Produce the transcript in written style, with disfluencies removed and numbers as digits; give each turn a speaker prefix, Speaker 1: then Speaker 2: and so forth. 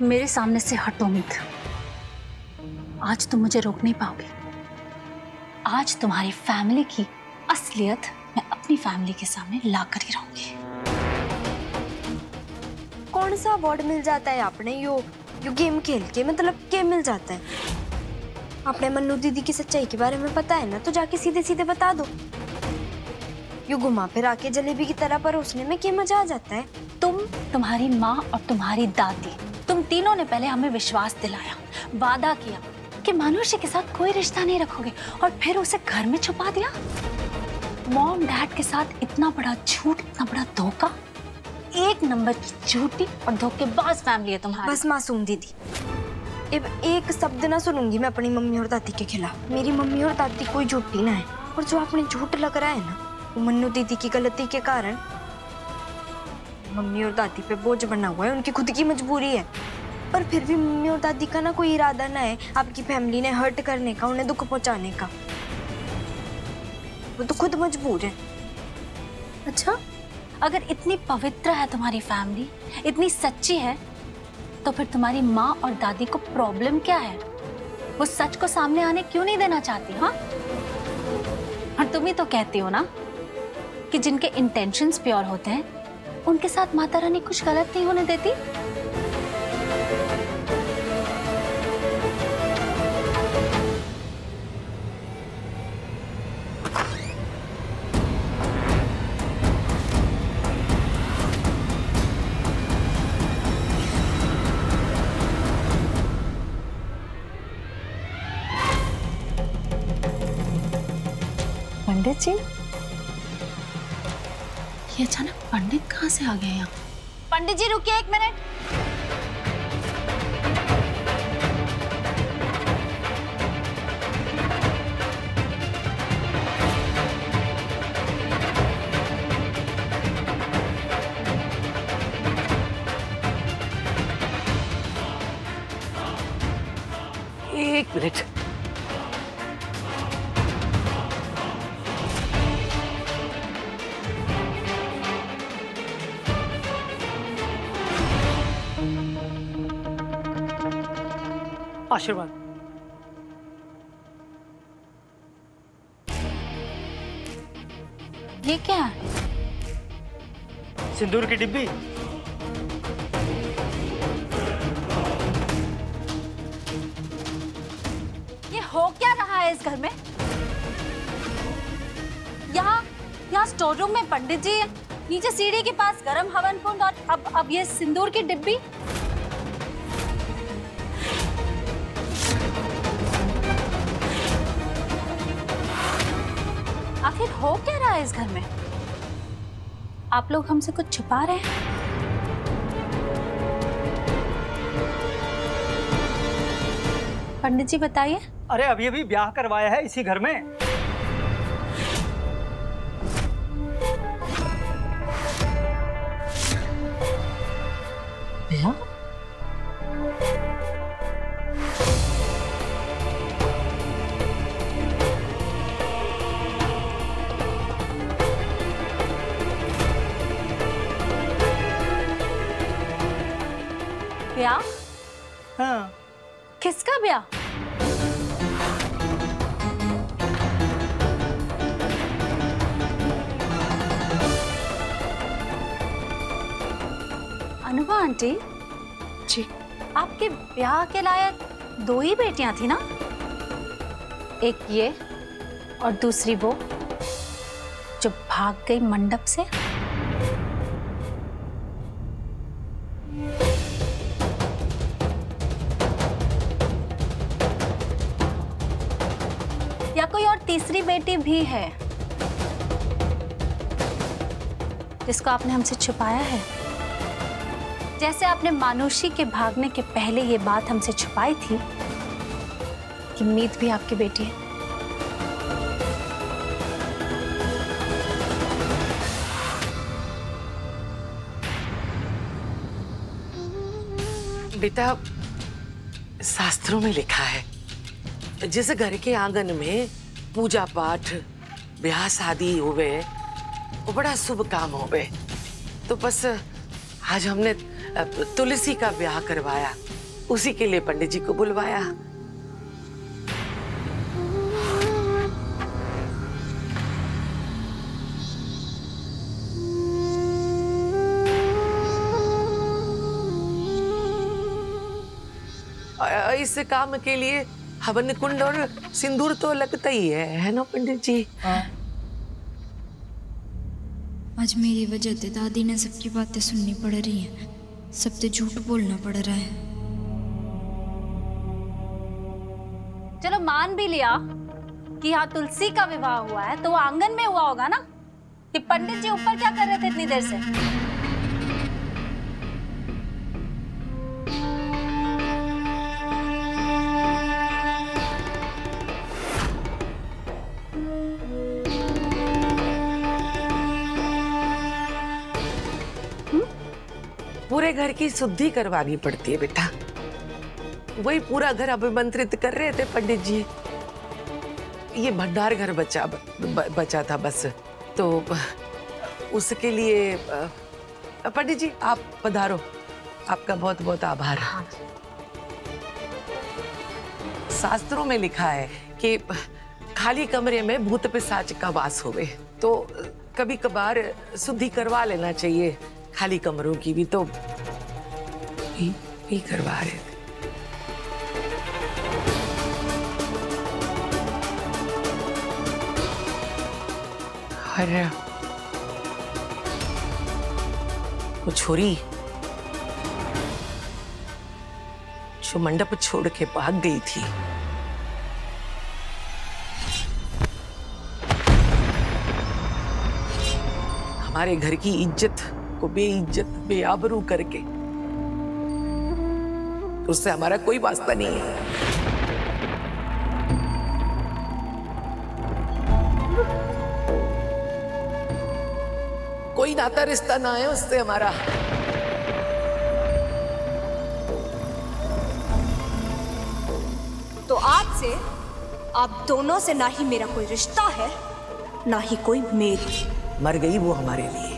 Speaker 1: मेरे सामने से हटो मत। आज तुम मुझे रोक नहीं पाओगे। आज तुम्हारी फैमिली की असलियत मैं अपनी फैमिली के सामने ला कर ही रहूंगी।
Speaker 2: कौन सा अवार्ड मिल जाता है आपने यो गेम खेल के? मतलब गेम मिल जाता है? आपने मन्नू दीदी की सच्चाई के बारे में पता है ना, तो जाके सीधे सीधे बता दो। यू घुमा फिर आके जलेबी की तरह परोसने में क्या मजा आ जाता है?
Speaker 1: तुम्हारी माँ और तुम्हारी दादी, तुम तीनों ने पहले हमें विश्वास दिलाया, वादा किया कि मानुषी के साथ कोई रिश्ता नहीं रखोगे, और फिर उसे घर में छुपा दिया। मॉम डैड के साथ इतना बड़ा झूठ, इतना बड़ा धोखा। एक नंबर की झूठी और धोखेबाज फैमिली है तुम्हारी।
Speaker 2: बस मासूम दीदी, अब एक शब्द ना सुनूंगी मैं अपनी मम्मी और दादी के खिलाफ। मेरी मम्मी और दादी कोई झूठी ना है, और जो आपने झूठ लग रहा है ना, वो मन्नू दीदी की गलती के कारण मम्मी और दादी पे बोझ बना हुआ है। उनकी खुद की मजबूरी है, पर फिर भी मम्मी और दादी का ना कोई इरादा ना है आपकी फैमिली ने हर्ट करने का, उन्हें दुख पहुंचाने का। वो तो खुद मजबूर है।
Speaker 1: अच्छा, अगर इतनी पवित्र है तुम्हारी फैमिली, इतनी सच्ची है, तो फिर तुम्हारी माँ और दादी को प्रॉब्लम क्या है? वो सच को सामने आने क्यों नहीं देना चाहती? हाँ, और तुम ही तो कहती हो ना कि जिनके इंटेंशंस प्योर होते हैं उनके साथ माता रानी कुछ गलत नहीं होने देती। पंडित जी, ये अचानक पंडित कहाँ से आ गए यहाँ?
Speaker 2: पंडित जी रुकिए एक मिनट।
Speaker 3: एक मिनट। आशीर्वाद।
Speaker 1: ये क्या है?
Speaker 3: सिंदूर की डिब्बी।
Speaker 1: ये हो क्या रहा है इस घर में? यहाँ स्टोर रूम में पंडित जी, नीचे सीढ़ी के पास गरम हवन कुंड, और अब ये सिंदूर की डिब्बी। आखिर हो क्या रहा है इस घर में? आप लोग हमसे कुछ छुपा रहे हैं? पंडित जी बताइए।
Speaker 3: अरे अभी अभी ब्याह करवाया है इसी घर में।
Speaker 1: ब्याह? ब्याह?
Speaker 3: हाँ।
Speaker 1: किसका ब्याह? अनुभा आंटी
Speaker 2: जी,
Speaker 1: आपके ब्याह के लायक दो ही बेटियां थी ना? एक ये और दूसरी वो जो भाग गई मंडप से। या कोई और तीसरी बेटी भी है जिसको आपने हमसे छुपाया है? जैसे आपने मानुषी के भागने के पहले ये बात हमसे छुपाई थी कि मीत भी आपकी बेटी है।
Speaker 4: बेटा, शास्त्रों में लिखा है जिस घर के आंगन में पूजा पाठ ब्याह शादी होवे वो बड़ा शुभ काम होवे। तो बस आज हमने तुलसी का ब्याह करवाया उसी के लिए पंडित जी को बुलवाया। इस काम के लिए हवन कुंड और सिंदूर तो लगता ही है ना पंडित जी?
Speaker 2: आज मेरी वजह से दादी ने सबकी बातें सुननी पड़ रही हैं, सबसे झूठ बोलना पड़ रहा है।
Speaker 1: चलो मान भी लिया कि यहाँ तुलसी का विवाह हुआ है, तो वो आंगन में हुआ होगा ना? कि पंडित जी ऊपर क्या कर रहे थे इतनी देर से?
Speaker 4: पूरे घर की शुद्धि करवानी पड़ती है बेटा। वही पूरा घर अभिमंत्रित कर रहे थे पंडित जी। ये भंडार घर बचा था बस, तो उसके लिए पंडित जी आप पधारो। आपका बहुत बहुत आभार। शास्त्रों में लिखा है कि खाली कमरे में भूत पिशाच का वास होवे, तो कभी कभार शुद्धि करवा लेना चाहिए। खाली कमरों की भी तो भी करवा रहे थे। अरे वो छोरी जो मंडप छोड़ के भाग गई थी, हमारे घर की इज्जत को बेइज्जत बेआबरू करके, उससे हमारा कोई वास्ता नहीं है। कोई नाता रिश्ता ना है उससे हमारा।
Speaker 2: तो आज से आप दोनों से ना ही मेरा कोई रिश्ता है, ना ही कोई मेल।
Speaker 4: मर गई वो हमारे लिए।